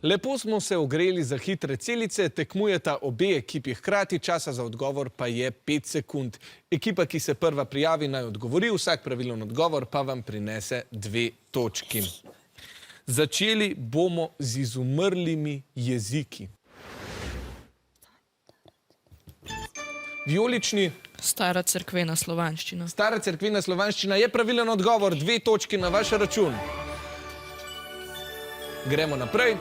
Lepo smo se ogreli za hitre celice, tekmujeta obe ekipi hkrati, časa za odgovor pa je 5 sekund. Ekipa, ki se prva prijavi, naj odgovori, vsak pravilen odgovor pa vam prinese 2 točki. Začeli bomo z izumrlimi jeziki. Vijolični. Stara cerkvena slovanščina. Stara cerkvena slovanščina je pravilen odgovor, 2 točki na vaš račun. Gremo naprej.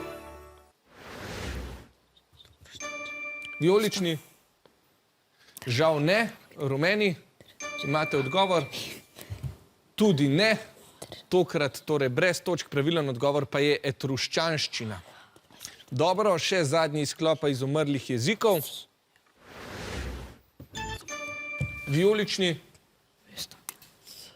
Vijolični. Žal ne. Rumeni. Imate odgovor? Tudi ne. Tokrat torej brez točk, pravilen odgovor pa je etruščanščina. Dobro, še zadnji iz sklopa izumrlih jezikov. Vijolični.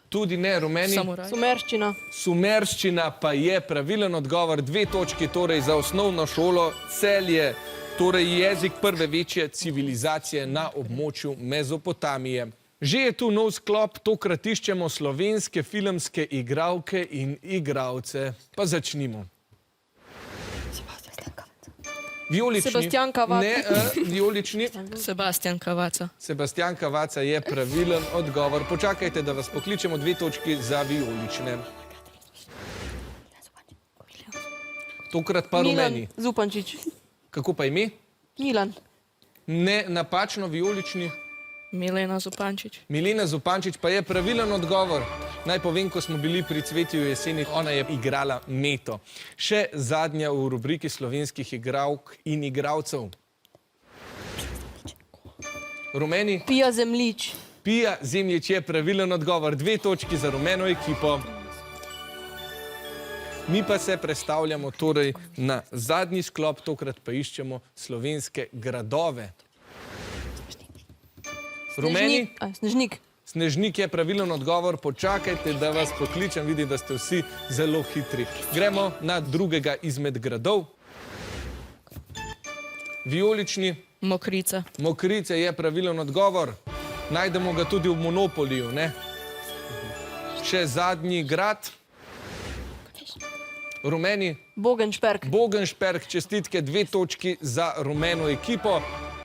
Tudi ne, rumeni. Sumerščina. Sumerščina pa je pravilen odgovor, 2 točki torej za osnovno šolo Celje, torej jezik prve večje civilizacije na območju Mezopotamije. Že je tu nov sklop, tokrat iščemo slovenske filmske igralke in igralce. Pa začnimo. Vijolični. Sebastian Cavazza. Ne, vijolični. Sebastian Cavazza. Sebastian Cavazza je pravilen odgovor. Počakajte, da vas pokličemo, 2 točki za vijolične. Tokrat pa rumeni. Milan Zupančič. Kako pa ime? Milan. Ne, napačno, vijolični. Milena Zupančič. Milena Zupančič pa je pravilen odgovor. Naj povem, ko smo bili pri Cvetju jeseni, ona je igrala Meto. Še zadnja v rubriki slovenskih igralk in igralcev. Rumeni. Pija Zemljič. Pija Zemljič je pravilen odgovor, 2 točki za rumeno ekipo. Mi pa se prestavljamo torej na zadnji sklop, tokrat pa iščemo slovenske gradove. Rumeni. Snežnik. Snežnik je pravilen odgovor, počakajte, da vas pokličem, vidim, da ste vsi zelo hitri. Gremo na drugega izmed gradov. Vijolični. Mokrice. Mokrice je pravilen odgovor. Najdemo ga tudi v Monopoliju, ne? Še zadnji grad. Rumeni. Bogenšperk. Bogenšperk, čestitke, 2 točki za rumeno ekipo.